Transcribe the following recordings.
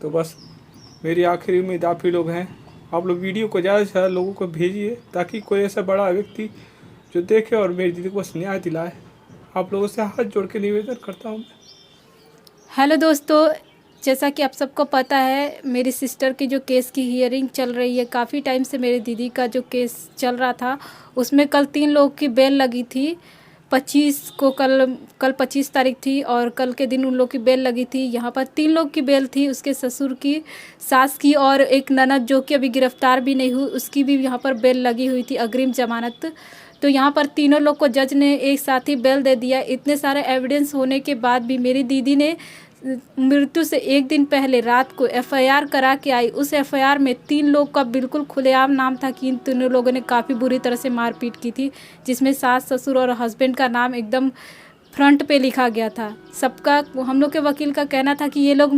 तो बस मेरी आखिरी उम्मीद आप ही लोग हैं। आप लोग वीडियो को ज़्यादा से ज़्यादा लोगों को भेजिए ताकि कोई ऐसा बड़ा व्यक्ति जो देखे और मेरी दीदी को बस न्याय दिलाए। आप लोगों से हाथ जोड़ के निवेदन करता हूँ। हेलो दोस्तों, जैसा कि आप सबको पता है मेरी सिस्टर की जो केस की हियरिंग चल रही है। काफ़ी टाइम से मेरी दीदी का जो केस चल रहा था उसमें कल 3 लोगों की बेल लगी थी। 25 को कल 25 तारीख थी और कल के दिन उन लोग की बेल लगी थी। यहाँ पर 3 लोग की बेल थी, उसके ससुर की, सास की और एक ननद जो कि अभी गिरफ्तार भी नहीं हुई, उसकी भी यहाँ पर बेल लगी हुई थी, अग्रिम जमानत। तो यहाँ पर तीनों लोग को जज ने एक साथ ही बेल दे दिया। इतने सारे एविडेंस होने के बाद भी मेरी दीदी ने मृत्यु से एक दिन पहले रात को एफआईआर करा के आई। उस एफआईआर में 3 लोग का बिल्कुल खुलेआम नाम था कि इन तीनों लोगों ने काफ़ी बुरी तरह से मारपीट की थी, जिसमें सास ससुर और हस्बैंड का नाम एकदम फ्रंट पे लिखा गया था। सबका, हम लोग के वकील का कहना था कि ये लोग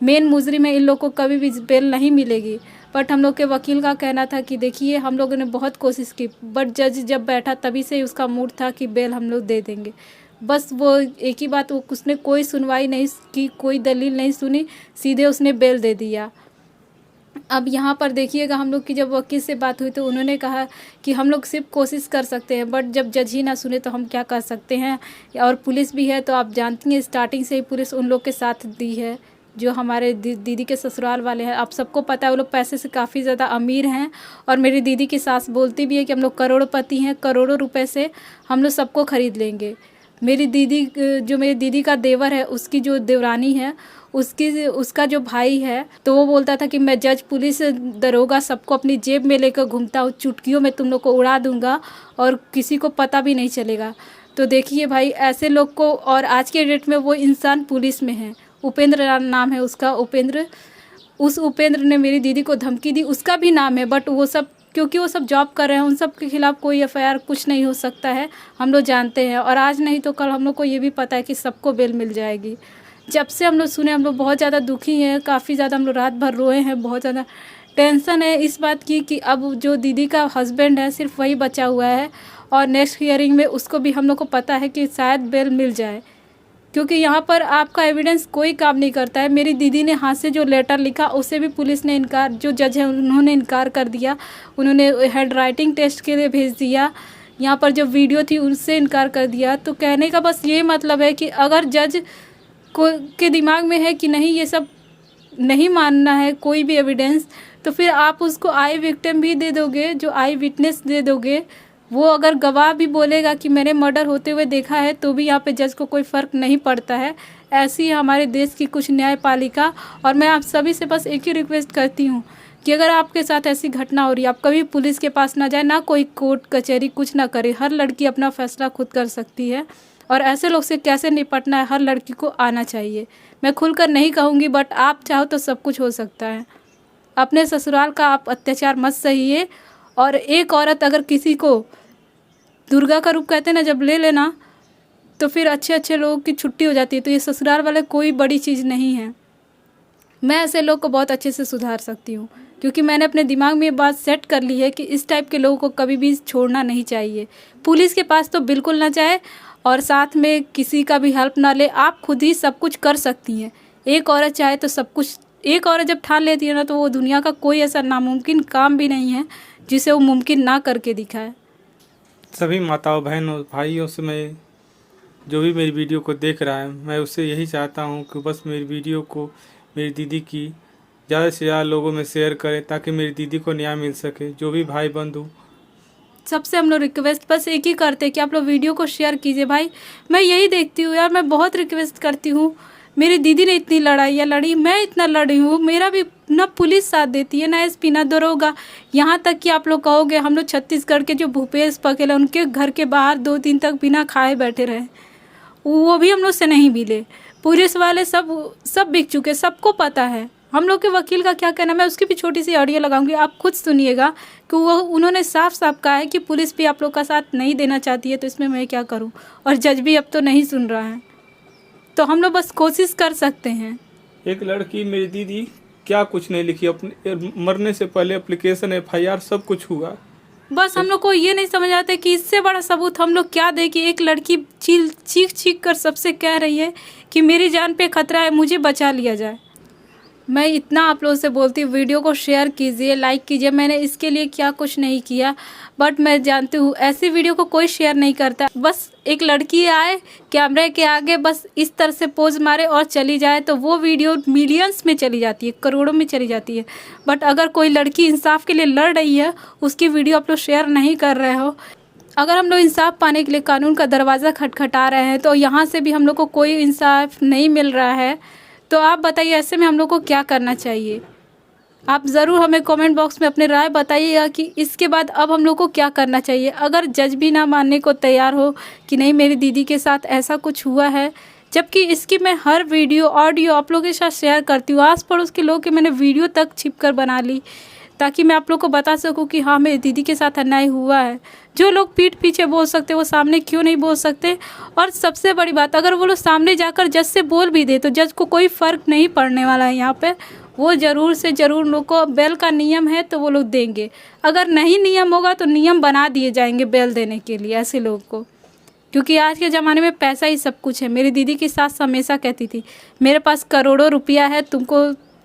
मेन मुजरिम है, इन लोग को कभी भी बेल नहीं मिलेगी। बट हम लोग के वकील का कहना था कि देखिए हम लोगों ने बहुत कोशिश की, बट जज जब बैठा तभी से उसका मूड था कि बेल हम लोग दे देंगे। बस वो एक ही बात, वो उसने कोई सुनवाई नहीं की, कोई दलील नहीं सुनी, सीधे उसने बेल दे दिया। अब यहाँ पर देखिएगा, हम लोग की जब वकील से बात हुई तो उन्होंने कहा कि हम लोग सिर्फ कोशिश कर सकते हैं, बट जब जज ही ना सुने तो हम क्या कर सकते हैं। और पुलिस भी है तो आप जानती हैं स्टार्टिंग से ही पुलिस उन लोग के साथ दी है जो हमारे दीदी के ससुराल वाले हैं। आप सबको पता है वो लोग पैसे से काफ़ी ज़्यादा अमीर हैं। और मेरी दीदी की सास बोलती भी है कि हम लोग करोड़पति हैं, करोड़ों रुपए से हम लोग सबको खरीद लेंगे। मेरी दीदी का देवर है, उसकी जो देवरानी है, उसका जो भाई है, तो वो बोलता था कि मैं जज, पुलिस, दरोगा सबको अपनी जेब में लेकर घूमता हूँ, चुटकियों में तुम लोग को उड़ा दूंगा और किसी को पता भी नहीं चलेगा। तो देखिए भाई, ऐसे लोग को, और आज के डेट में वो इंसान पुलिस में है, उपेंद्र नाम है उसका, उपेंद्र। उस उपेंद्र ने मेरी दीदी को धमकी दी, उसका भी नाम है, बट वो सब क्योंकि वो सब जॉब कर रहे हैं, उन सब के खिलाफ़ कोई एफआईआर कुछ नहीं हो सकता है, हम लोग जानते हैं। और आज नहीं तो कल हम लोग को ये भी पता है कि सबको बेल मिल जाएगी। जब से हम लोग सुने हम लोग बहुत ज़्यादा दुखी हैं, काफ़ी ज़्यादा हम लोग रात भर रोए हैं, बहुत ज़्यादा टेंशन है इस बात की कि अब जो दीदी का हस्बैंड है सिर्फ वही बचा हुआ है, और नेक्स्ट हियरिंग में उसको भी हम लोग को पता है कि शायद बेल मिल जाए, क्योंकि यहाँ पर आपका एविडेंस कोई काम नहीं करता है। मेरी दीदी ने हाथ से जो लेटर लिखा उसे भी पुलिस ने इनकार, जो जज है उन्होंने इनकार कर दिया, उन्होंने हैंड राइटिंग टेस्ट के लिए भेज दिया। यहाँ पर जो वीडियो थी उससे इनकार कर दिया। तो कहने का बस ये मतलब है कि अगर जज को के दिमाग में है कि नहीं ये सब नहीं मानना है कोई भी एविडेंस, तो फिर आप उसको आई विक्टिम भी दे दोगे, जो आई विटनेस दे दोगे। वो अगर गवाह भी बोलेगा कि मैंने मर्डर होते हुए देखा है, तो भी यहाँ पे जज को कोई फ़र्क नहीं पड़ता है। ऐसी है हमारे देश की कुछ न्यायपालिका। और मैं आप सभी से बस एक ही रिक्वेस्ट करती हूँ कि अगर आपके साथ ऐसी घटना हो रही है, आप कभी पुलिस के पास ना जाए, ना कोई कोर्ट कचहरी कुछ ना करे। हर लड़की अपना फैसला खुद कर सकती है, और ऐसे लोग से कैसे निपटना है हर लड़की को आना चाहिए। मैं खुलकर नहीं कहूँगी, बट आप चाहो तो सब कुछ हो सकता है। अपने ससुराल का आप अत्याचार मत सहिए। और एक औरत अगर किसी को दुर्गा का रूप कहते हैं ना, जब ले लेना तो फिर अच्छे अच्छे लोगों की छुट्टी हो जाती है। तो ये ससुराल वाले कोई बड़ी चीज़ नहीं है। मैं ऐसे लोग को बहुत अच्छे से सुधार सकती हूँ, क्योंकि मैंने अपने दिमाग में ये बात सेट कर ली है कि इस टाइप के लोगों को कभी भी छोड़ना नहीं चाहिए। पुलिस के पास तो बिल्कुल ना जाए, और साथ में किसी का भी हेल्प ना ले। आप खुद ही सब कुछ कर सकती हैं। एक औरत चाहे तो सब कुछ, एक औरत जब ठान लेती है ना, तो वो दुनिया का कोई ऐसा नामुमकिन काम भी नहीं है जिसे वो मुमकिन ना करके दिखाए। सभी माताओं, बहनों, भाइयों से मैं, जो भी मेरी वीडियो को देख रहा है, मैं उससे यही चाहता हूँ कि बस मेरी वीडियो को मेरी दीदी की ज़्यादा से ज़्यादा लोगों में शेयर करें ताकि मेरी दीदी को न्याय मिल सके। जो भी भाई बंधु, सबसे हम लोग रिक्वेस्ट बस एक ही करते हैं कि आप लोग वीडियो को शेयर कीजिए। भाई मैं यही देखती हूँ यार, मैं बहुत रिक्वेस्ट करती हूँ। मेरी दीदी ने इतनी लड़ाइयाँ लड़ी, मैं इतना लड़ी हूँ, मेरा भी ना पुलिस साथ देती है, ना एसपी, ना दरोगा। यहाँ तक कि आप लोग कहोगे हम लोग छत्तीसगढ़ के जो भूपेश बघेल, उनके घर के बाहर 2 दिन तक बिना खाए बैठे रहे, वो भी हम लोग से नहीं मिले। पुलिस वाले सब बिक चुके, सबको पता है। हम लोग के वकील का क्या कहना, मैं उसकी भी छोटी सी ऑडियो लगाऊंगी, आप खुद सुनिएगा कि उन्होंने साफ साफ कहा है कि पुलिस भी आप लोग का साथ नहीं देना चाहती है, तो इसमें मैं क्या करूं। और जज भी अब तो नहीं सुन रहा है, तो हम लोग बस कोशिश कर सकते हैं। एक लड़की, मेरी दीदी क्या कुछ नहीं लिखी, अपने मरने से पहले एप्लीकेशन, एफआईआर सब कुछ हुआ। बस हम लोग को ये नहीं समझ आता कि इससे बड़ा सबूत हम लोग क्या दें कि एक लड़की चीख चीख कर सबसे कह रही है कि मेरी जान पे खतरा है, मुझे बचा लिया जाए। मैं इतना आप लोगों से बोलती हूँ, वीडियो को शेयर कीजिए, लाइक कीजिए। मैंने इसके लिए क्या कुछ नहीं किया, बट मैं जानती हूँ ऐसी वीडियो को कोई शेयर नहीं करता। बस एक लड़की आए कैमरे के आगे, बस इस तरह से पोज मारे और चली जाए, तो वो वीडियो मिलियंस में चली जाती है, करोड़ों में चली जाती है। बट अगर कोई लड़की इंसाफ के लिए लड़ रही है, उसकी वीडियो आप लोग शेयर नहीं कर रहे हो। अगर हम लोग इंसाफ पाने के लिए कानून का दरवाज़ा खटखटा रहे हैं, तो यहाँ से भी हम लोग को कोई इंसाफ नहीं मिल रहा है, तो आप बताइए ऐसे में हम लोग को क्या करना चाहिए। आप ज़रूर हमें कमेंट बॉक्स में अपने राय बताइएगा कि इसके बाद अब हम लोग को क्या करना चाहिए। अगर जज भी ना मानने को तैयार हो कि नहीं मेरी दीदी के साथ ऐसा कुछ हुआ है, जबकि इसकी मैं हर वीडियो ऑडियो आप लोगों के साथ शेयर करती हूँ, आस पड़ोस के लोग की मैंने वीडियो तक छिप कर बना ली, ताकि मैं आप लोग को बता सकूं कि हाँ मेरी दीदी के साथ अन्याय हुआ है। जो लोग पीठ पीछे बोल सकते वो सामने क्यों नहीं बोल सकते। और सबसे बड़ी बात, अगर वो लोग सामने जाकर जज से बोल भी दे तो जज को कोई फ़र्क नहीं पड़ने वाला है। यहाँ पे वो ज़रूर से ज़रूर लोग को बेल का नियम है तो वो लोग देंगे, अगर नहीं नियम होगा तो नियम बना दिए जाएंगे बेल देने के लिए ऐसे लोग को, क्योंकि आज के ज़माने में पैसा ही सब कुछ है। मेरी दीदी की सास हमेशा कहती थी मेरे पास करोड़ों रुपया है,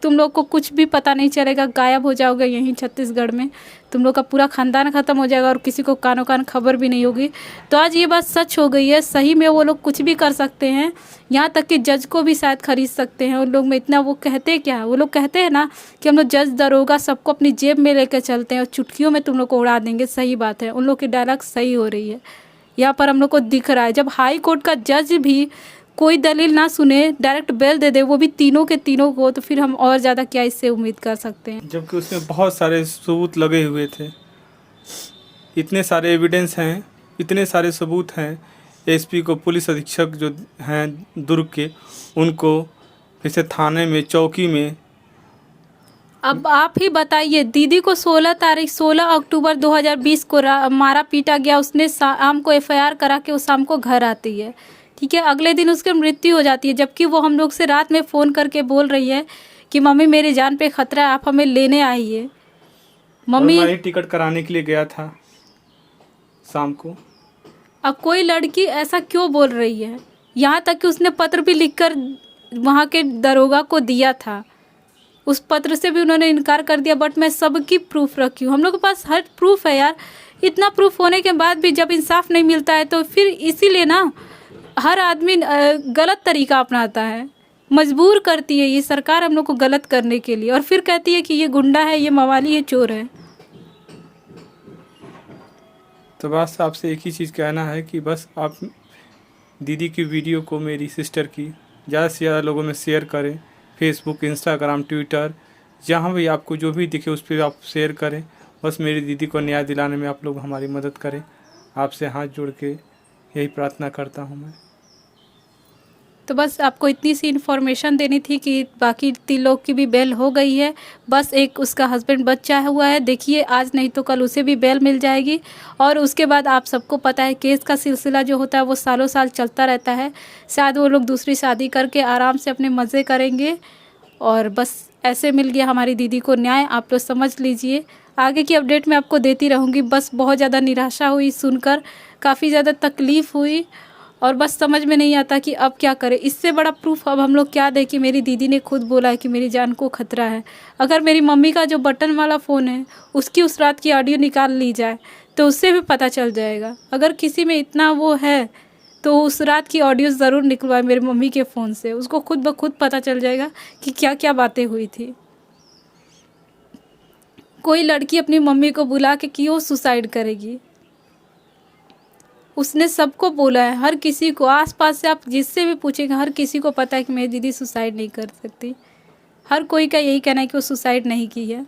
तुम लोग को कुछ भी पता नहीं चलेगा, गायब हो जाओगे यहीं छत्तीसगढ़ में, तुम लोग का पूरा खानदान ख़त्म हो जाएगा और किसी को कानो कान खबर भी नहीं होगी। तो आज ये बात सच हो गई है, सही में वो लोग कुछ भी कर सकते हैं, यहाँ तक कि जज को भी शायद खरीद सकते हैं। उन लोग में इतना, वो कहते क्या है, वो लोग कहते हैं ना कि हम लोग जज दरोगा सबको अपनी जेब में लेकर चलते हैं और चुटकियों में तुम लोग को उड़ा देंगे। सही बात है, उन लोग की डायलॉग सही हो रही है, यहाँ पर हम लोग को दिख रहा है। जब हाई कोर्ट का जज भी कोई दलील ना सुने डायरेक्ट बेल दे दे, वो भी तीनों के तीनों को, तो फिर हम और ज़्यादा क्या इससे उम्मीद कर सकते हैं। जबकि उसमें बहुत सारे सबूत लगे हुए थे, इतने सारे एविडेंस हैं, इतने सारे सबूत हैं। एसपी को, पुलिस अधीक्षक जो हैं दुर्ग के, उनको फिर से थाने में, चौकी में। अब आप ही बताइए, दीदी को 16 अक्टूबर 2020 को मारा पीटा गया, उसने शाम को एफआईआर करा के उस शाम को घर आती है, ठीक है। अगले दिन उसकी मृत्यु हो जाती है, जबकि वो हम लोग से रात में फ़ोन करके बोल रही है कि मम्मी मेरी जान पे खतरा है, आप हमें लेने आइए। मम्मी, मैं टिकट कराने के लिए गया था शाम को। अब कोई लड़की ऐसा क्यों बोल रही है, यहाँ तक कि उसने पत्र भी लिखकर वहाँ के दरोगा को दिया था, उस पत्र से भी उन्होंने इनकार कर दिया। बट मैं सबकी प्रूफ रखी हूँ, हम लोग के पास हर प्रूफ है यार। इतना प्रूफ होने के बाद भी जब इंसाफ नहीं मिलता है, तो फिर इसीलिए ना हर आदमी गलत तरीका अपनाता है, मजबूर करती है ये सरकार हम लोग को गलत करने के लिए, और फिर कहती है कि ये गुंडा है, ये मवाली है, चोर है। तो बस आपसे एक ही चीज़ कहना है कि बस आप दीदी की वीडियो को, मेरी सिस्टर की, ज़्यादा से ज़्यादा लोगों में शेयर करें। फेसबुक, इंस्टाग्राम, ट्विटर, जहाँ भी आपको जो भी दिखे उस पर आप शेयर करें। बस मेरी दीदी को न्याय दिलाने में आप लोग हमारी मदद करें। आपसे हाथ जोड़ के यही प्रार्थना करता हूँ मैं। तो बस आपको इतनी सी इन्फॉर्मेशन देनी थी कि बाकी 3 लोग की भी बेल हो गई है, बस एक उसका हस्बैंड बच्चा हुआ है। देखिए आज नहीं तो कल उसे भी बेल मिल जाएगी, और उसके बाद आप सबको पता है केस का सिलसिला जो होता है वो सालों साल चलता रहता है। शायद वो लोग दूसरी शादी करके आराम से अपने मज़े करेंगे, और बस ऐसे मिल गया हमारी दीदी को न्याय। आप लोग समझ लीजिए, आगे की अपडेट मैं आपको देती रहूँगी। बस बहुत ज़्यादा निराशा हुई सुनकर, काफ़ी ज़्यादा तकलीफ़ हुई, और बस समझ में नहीं आता कि अब क्या करें। इससे बड़ा प्रूफ अब हम लोग क्या दें कि मेरी दीदी ने खुद बोला है कि मेरी जान को खतरा है। अगर मेरी मम्मी का जो बटन वाला फ़ोन है उसकी उस रात की ऑडियो निकाल ली जाए तो उससे भी पता चल जाएगा। अगर किसी में इतना वो है तो उस रात की ऑडियो ज़रूर निकलवाए मेरी मम्मी के फ़ोन से, उसको खुद ब खुद पता चल जाएगा कि क्या क्या बातें हुई थी। कोई लड़की अपनी मम्मी को बुला के क्यों सुसाइड करेगी? उसने सबको बोला है, हर किसी को, आसपास से आप जिससे भी पूछेंगे हर किसी को पता है कि मेरी दीदी सुसाइड नहीं कर सकती। हर कोई का यही कहना है कि वो सुसाइड नहीं की है।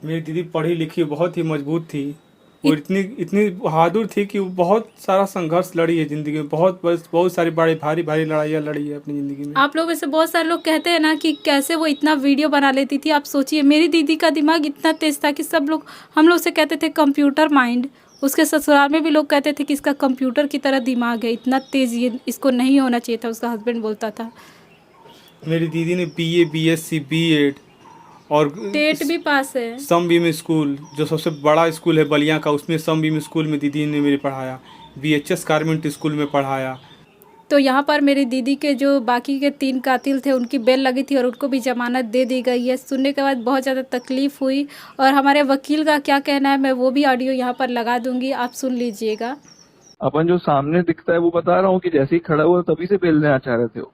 मेरी दीदी पढ़ी लिखी बहुत ही मजबूत थी, वो इतनी बहादुर थी कि वो बहुत सारा संघर्ष लड़ी है ज़िंदगी में, बहुत सारी बड़ी भारी भारी लड़ाइयाँ लड़ी है अपनी ज़िंदगी में। आप लोग में से बहुत सारे लोग कहते हैं ना कि कैसे वो इतना वीडियो बना लेती थी। आप सोचिए, मेरी दीदी का दिमाग इतना तेज़ था कि सब लोग हम लोग से कहते थे कंप्यूटर माइंड। उसके ससुराल में भी लोग कहते थे कि इसका कंप्यूटर की तरह दिमाग है, इतना तेज़, ये इसको नहीं होना चाहिए था, उसका हस्बैंड बोलता था। मेरी दीदी ने BA, BSc, B.Ed और टेट भी पास है। समबीम स्कूल, जो सबसे बड़ा स्कूल है बलिया का, उसमें समबीम स्कूल में दीदी ने मेरे पढ़ाया। BHS गारमेंट स्कूल में पढ़ाया। तो यहाँ पर मेरी दीदी के जो बाकी के 3 कातिल थे उनकी बेल लगी थी और उनको भी ज़मानत दे दी गई है। सुनने के बाद बहुत ज़्यादा तकलीफ़ हुई और हमारे वकील का क्या कहना है मैं वो भी ऑडियो यहाँ पर लगा दूँगी, आप सुन लीजिएगा। अपन जो सामने दिखता है वो बता रहा हूँ कि जैसे ही खड़ा हुआ तभी से बेल देना चाह रहे थे वो।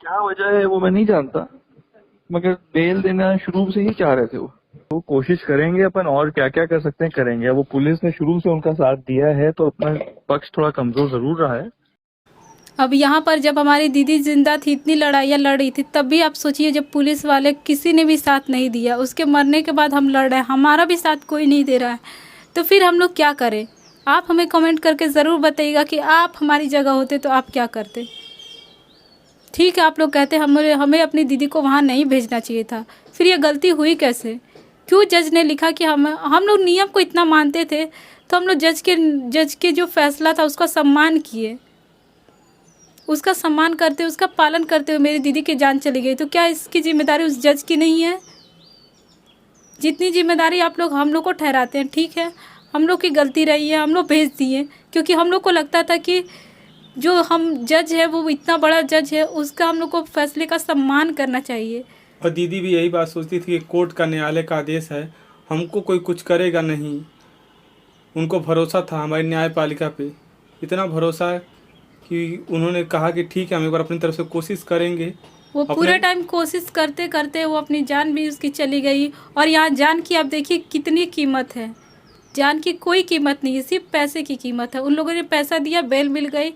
क्या वजह है वो मैं नहीं जानता, मगर बेल देना शुरू से ही चाह रहे थे वो कोशिश करेंगे अपन और क्या क्या कर सकते हैं करेंगे। वो पुलिस ने शुरू से उनका साथ दिया है तो अपना पक्ष थोड़ा कमजोर जरूर रहा है। अब यहाँ पर जब हमारी दीदी जिंदा थी, इतनी लड़ाइयाँ लड़ रही थी, तब भी आप सोचिए जब पुलिस वाले किसी ने भी साथ नहीं दिया, उसके मरने के बाद हम लड़ रहे हैं, हमारा भी साथ कोई नहीं दे रहा है, तो फिर हम लोग क्या करें? आप हमें कमेंट करके ज़रूर बताइएगा कि आप हमारी जगह होते तो आप क्या करते। ठीक है, आप लोग कहते हैं हमें अपनी दीदी को वहाँ नहीं भेजना चाहिए था, फिर ये गलती हुई कैसे? क्यों जज ने लिखा कि हम लोग नियम को इतना मानते थे तो हम लोग जज के जो फैसला था उसका सम्मान किए, उसका सम्मान करते, उसका पालन करते हुए मेरी दीदी की जान चली गई, तो क्या इसकी जिम्मेदारी उस जज की नहीं है? जितनी जिम्मेदारी आप लोग हम लोग को ठहराते हैं, ठीक है, हम लोग की गलती रही है, हम लोग भेज दिए, क्योंकि हम लोग को लगता था कि जो हम जज है वो इतना बड़ा जज है, उसका हम लोग को फैसले का सम्मान करना चाहिए। और दीदी भी यही बात सोचती थी कि कोर्ट का न्यायालय का आदेश है, हमको कोई कुछ करेगा नहीं। उनको भरोसा था हमारी न्यायपालिका पे, इतना भरोसा कि उन्होंने कहा कि ठीक है हम एक बार अपनी तरफ से कोशिश करेंगे। वो पूरे टाइम कोशिश करते करते वो अपनी जान भी उसकी चली गई। और यहाँ जान की आप देखिए कितनी कीमत है, जान की कोई कीमत नहीं है, सिर्फ पैसे की कीमत है। उन लोगों ने पैसा दिया, बेल मिल गई।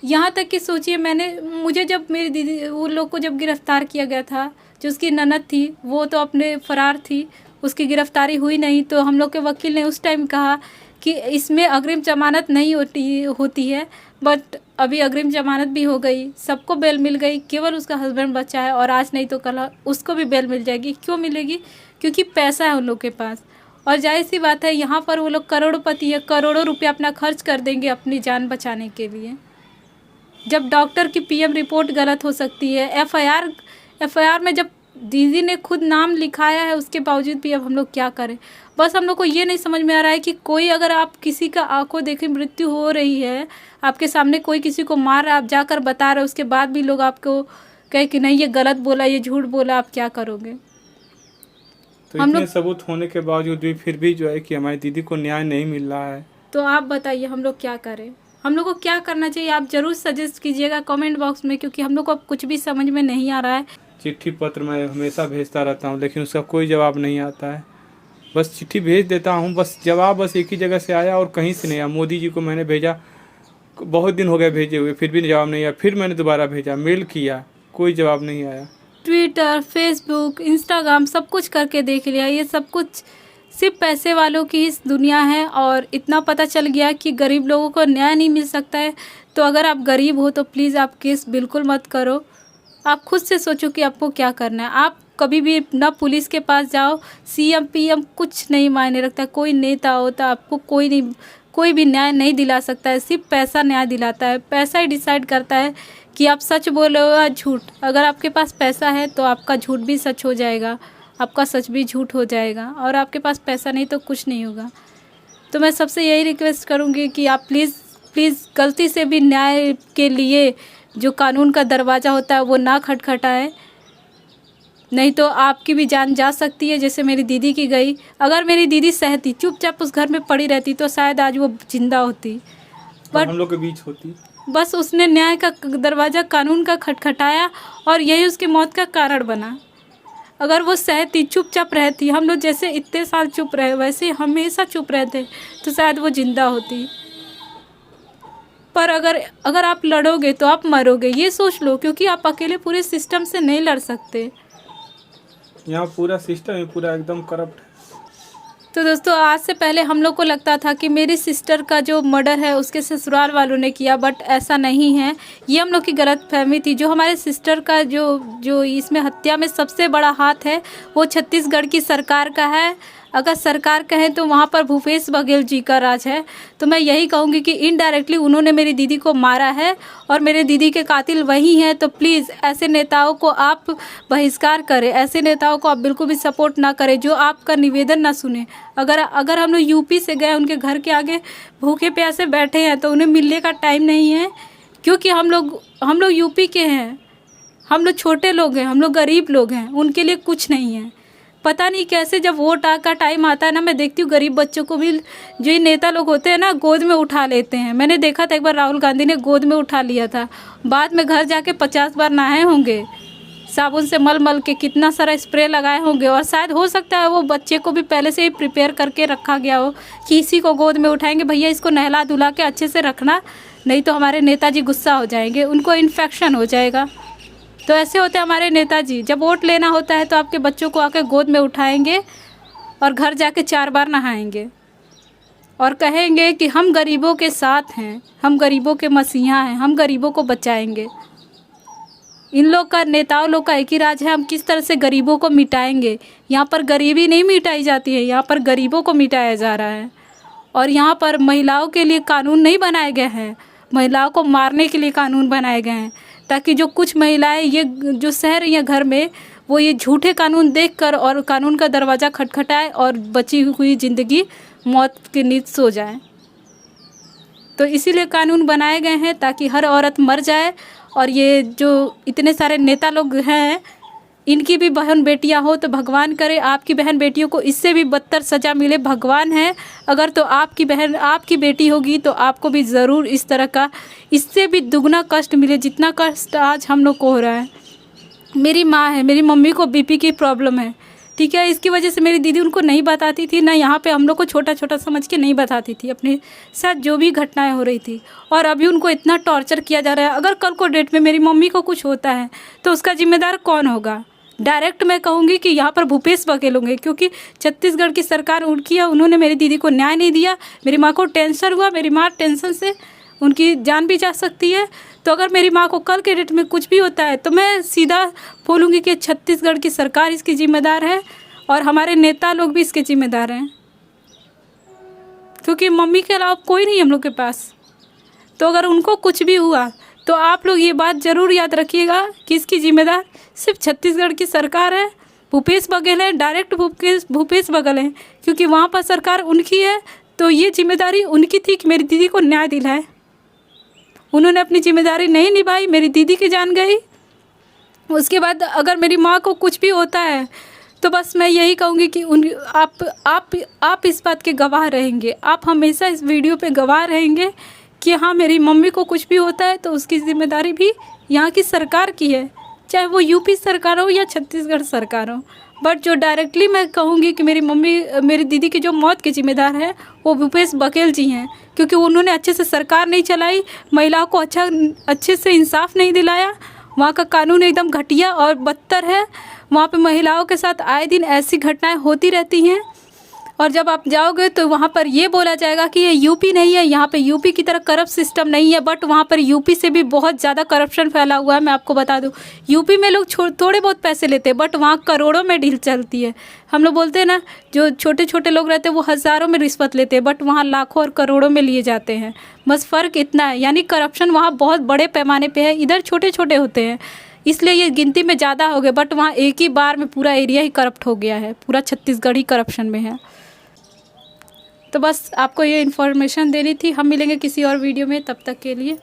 यहाँ तक कि सोचिए मुझे जब मेरी दीदी उन लोग को जब गिरफ्तार किया गया था, जो उसकी ननद थी वो तो अपने फरार थी, उसकी गिरफ्तारी हुई नहीं, तो हम लोग के वकील ने उस टाइम कहा कि इसमें अग्रिम जमानत नहीं होती है, बट अभी अग्रिम जमानत भी हो गई, सबको बेल मिल गई, केवल उसका हस्बैंड बचा है और आज नहीं तो कल उसको भी बेल मिल जाएगी। क्यों मिलेगी? क्योंकि पैसा है उन लोग के पास। और जाहिर सी बात है यहाँ पर वो लोग करोड़पति है, करोड़ों रुपया अपना खर्च कर देंगे अपनी जान बचाने के लिए। जब डॉक्टर की पीएम रिपोर्ट गलत हो सकती है, एफआईआर में जब दीदी ने खुद नाम लिखाया है उसके बावजूद भी अब हम लोग क्या करें? बस हम लोग को ये नहीं समझ में आ रहा है कि कोई अगर आप किसी का आंखों देखे मृत्यु हो रही है, आपके सामने कोई किसी को मार रहा है, आप जाकर बता रहे हो, उसके बाद भी लोग आपको कहे कि नहीं ये गलत बोला, ये झूठ बोला, आप क्या करोगे? तो इतने सबूत होने के बावजूद भी फिर भी जो है कि हमारी दीदी को न्याय नहीं मिल रहा है। तो आप बताइए हम लोग क्या करें? हम लोग को क्या करना चाहिए? आप ज़रूर सजेस्ट कीजिएगा कमेंट बॉक्स में, क्योंकि हम लोग को अब कुछ भी समझ में नहीं आ रहा है। चिट्ठी पत्र मैं हमेशा भेजता रहता हूँ लेकिन उसका कोई जवाब नहीं आता है। बस चिट्ठी भेज देता हूँ, बस जवाब बस एक ही जगह से आया और कहीं से नहीं आया। मोदी जी को मैंने भेजा, बहुत दिन हो गए भेजे हुए, फिर भी जवाब नहीं आया। फिर मैंने दोबारा भेजा, मेल किया, कोई जवाब नहीं आया। ट्विटर, फेसबुक, इंस्टाग्राम सब कुछ करके देख लिया, ये सब कुछ सिर्फ पैसे वालों की इस दुनिया है। और इतना पता चल गया कि गरीब लोगों को न्याय नहीं मिल सकता है। तो अगर आप गरीब हो तो प्लीज़ आप केस बिल्कुल मत करो। आप खुद से सोचो कि आपको क्या करना है। आप कभी भी ना पुलिस के पास जाओ, सीएम पीएम कुछ नहीं मायने रखता, कोई नेता होता आपको कोई भी न्याय नहीं दिला सकता है। सिर्फ पैसा न्याय दिलाता है। पैसा ही डिसाइड करता है कि आप सच बोले हो या झूठ। अगर आपके पास पैसा है तो आपका झूठ भी सच हो जाएगा, आपका सच भी झूठ हो जाएगा। और आपके पास पैसा नहीं तो कुछ नहीं होगा। तो मैं सबसे यही रिक्वेस्ट करूँगी कि आप प्लीज़ गलती से भी न्याय के लिए जो कानून का दरवाज़ा होता है वो ना खटखटाएं, नहीं तो आपकी भी जान जा सकती है, जैसे मेरी दीदी की गई। अगर मेरी दीदी सहती, चुपचाप उस घर में पड़ी रहती तो शायद आज वो जिंदा होती, बट हम लोग के बीच होती। बस उसने न्याय का दरवाज़ा कानून का खटखटाया और यही उसकी मौत का कारण बना। अगर वो सहती, चुपचाप रहती, हम लोग जैसे इतने साल चुप रहे वैसे हमेशा चुप रहते, तो शायद वो जिंदा होती। पर अगर आप लड़ोगे तो आप मरोगे, ये सोच लो, क्योंकि आप अकेले पूरे सिस्टम से नहीं लड़ सकते। यहाँ पूरा सिस्टम ही पूरा एकदम करप्ट है। तो दोस्तों आज से पहले हम लोग को लगता था कि मेरी सिस्टर का जो मर्डर है उसके ससुराल वालों ने किया, बट ऐसा नहीं है। ये हम लोग की गलतफहमी थी। जो हमारे सिस्टर का जो इसमें हत्या में सबसे बड़ा हाथ है वो छत्तीसगढ़ की सरकार का है। अगर सरकार कहे तो वहाँ पर भूपेश बघेल जी का राज है। तो मैं यही कहूँगी कि इनडायरेक्टली उन्होंने मेरी दीदी को मारा है और मेरे दीदी के कातिल वही हैं। तो प्लीज़ ऐसे नेताओं को आप बहिष्कार करें, ऐसे नेताओं को आप बिल्कुल भी सपोर्ट ना करें जो आपका निवेदन ना सुने। अगर हम लोग यूपी से गए, उनके घर के आगे भूखे प्यासे बैठे हैं तो उन्हें मिलने का टाइम नहीं है, क्योंकि हम लोग यूपी के हैं, हम लोग छोटे लोग हैं, हम लोग गरीब लोग हैं, उनके लिए कुछ नहीं है। पता नहीं कैसे जब वोट का टाइम आता है ना, मैं देखती हूँ गरीब बच्चों को भी जो ये नेता लोग होते हैं ना गोद में उठा लेते हैं। मैंने देखा था एक बार राहुल गांधी ने गोद में उठा लिया था, बाद में घर जाके 50 बार नहाए होंगे, साबुन से मल मल के कितना सारा स्प्रे लगाए होंगे। और शायद हो सकता है वो बच्चे को भी पहले से ही प्रिपेयर करके रखा गया हो कि इसी को गोद में उठाएंगे, भैया इसको नहला धुला के अच्छे से रखना, नहीं तो हमारे नेताजी गुस्सा हो जाएंगे, उनको इन्फेक्शन हो जाएगा। तो ऐसे होते हैं हमारे नेताजी। जब वोट लेना होता है तो आपके बच्चों को आके गोद में उठाएंगे और घर जाके 4 बार नहाएंगे और कहेंगे कि हम गरीबों के साथ हैं, हम गरीबों के मसीहा हैं, हम गरीबों को बचाएंगे। इन लोग का, नेताओं लोग का एक ही राज है, हम किस तरह से गरीबों को मिटाएंगे। यहाँ पर गरीबी नहीं मिटाई जाती है, यहाँ पर गरीबों को मिटाया जा रहा है। और यहाँ पर महिलाओं के लिए कानून नहीं बनाए गए हैं, महिलाओं को मारने के लिए कानून बनाए गए हैं, ताकि जो कुछ महिलाएं ये जो सह रही हैं घर में, वो ये झूठे कानून देखकर और कानून का दरवाज़ा खटखटाए और बची हुई ज़िंदगी मौत की नींद सो जाए। तो इसीलिए कानून बनाए गए हैं ताकि हर औरत मर जाए। और ये जो इतने सारे नेता लोग हैं, इनकी भी बहन बेटियां हो तो भगवान करे आपकी बहन बेटियों को इससे भी बदतर सज़ा मिले। भगवान है अगर तो आपकी बहन, आपकी बेटी होगी तो आपको भी ज़रूर इस तरह का, इससे भी दुगना कष्ट मिले जितना कष्ट आज हम लोग को हो रहा है। मेरी माँ है, मेरी मम्मी को बीपी की प्रॉब्लम है, ठीक है। इसकी वजह से मेरी दीदी उनको नहीं बताती थी, ना यहाँ पे हम लोग को छोटा छोटा समझ के नहीं बताती थी अपने साथ जो भी घटनाएं हो रही थी। और अभी उनको इतना टॉर्चर किया जा रहा है। अगर कल को डेट में मेरी मम्मी को कुछ होता है तो उसका जिम्मेदार कौन होगा? डायरेक्ट मैं कहूँगी कि यहाँ पर भूपेश बघेल होंगे, क्योंकि छत्तीसगढ़ की सरकार उनकी है, उन्होंने मेरी दीदी को न्याय नहीं दिया। मेरी माँ को टेंशन हुआ, मेरी माँ टेंशन से उनकी जान भी जा सकती है। तो अगर मेरी माँ को कल के डेट में कुछ भी होता है तो मैं सीधा बोलूँगी कि छत्तीसगढ़ की सरकार इसकी जिम्मेदार है और हमारे नेता लोग भी इसके जिम्मेदार हैं, क्योंकि मम्मी के अलावा कोई नहीं हम लोग के पास। तो अगर उनको कुछ भी हुआ तो आप लोग ये बात ज़रूर याद रखिएगा कि इसकी जिम्मेदार सिर्फ छत्तीसगढ़ की सरकार है, भूपेश बघेल है, डायरेक्ट भूपेश बघेल है, क्योंकि वहाँ पर सरकार उनकी है। तो ये जिम्मेदारी उनकी थी कि मेरी दीदी को न्याय दिलाए। उन्होंने अपनी जिम्मेदारी नहीं निभाई, मेरी दीदी की जान गई। उसके बाद अगर मेरी माँ को कुछ भी होता है तो बस मैं यही कहूँगी कि आप इस बात के गवाह रहेंगे, आप हमेशा इस वीडियो पे गवाह रहेंगे कि हाँ मेरी मम्मी को कुछ भी होता है तो उसकी जिम्मेदारी भी यहाँ की सरकार की है, चाहे वो यूपी सरकार हो या छत्तीसगढ़ सरकार हो। बट जो डायरेक्टली मैं कहूँगी कि मेरी दीदी की जो मौत के जिम्मेदार हैं वो भूपेश बघेल जी हैं, क्योंकि उन्होंने अच्छे से सरकार नहीं चलाई, महिलाओं को अच्छे से इंसाफ नहीं दिलाया। वहाँ का कानून एकदम घटिया और बदतर है। वहाँ पे महिलाओं के साथ आए दिन ऐसी घटनाएं होती रहती हैं। और जब आप जाओगे तो वहाँ पर ये बोला जाएगा कि ये यूपी नहीं है, यहाँ पे यूपी की तरह करप्ट सिस्टम नहीं है। बट वहाँ पर यूपी से भी बहुत ज़्यादा करप्शन फैला हुआ है। मैं आपको बता दूँ, यूपी में लोग थोड़े बहुत पैसे लेते हैं, बट वहाँ करोड़ों में डील चलती है। हम लोग बोलते हैं ना, जो छोटे छोटे लोग रहते हैं वो हज़ारों में रिश्वत लेते हैं, बट वहाँ लाखों और करोड़ों में लिए जाते हैं। बस फ़र्क इतना है, यानी करप्शन वहाँ बहुत बड़े पैमाने पर है, इधर छोटे छोटे होते हैं, इसलिए ये गिनती में ज़्यादा हो गए। बट वहाँ एक ही बार में पूरा एरिया ही करप्ट हो गया है, पूरा छत्तीसगढ़ ही करप्शन में है। तो बस आपको ये इन्फॉर्मेशन देनी थी। हम मिलेंगे किसी और वीडियो में, तब तक के लिए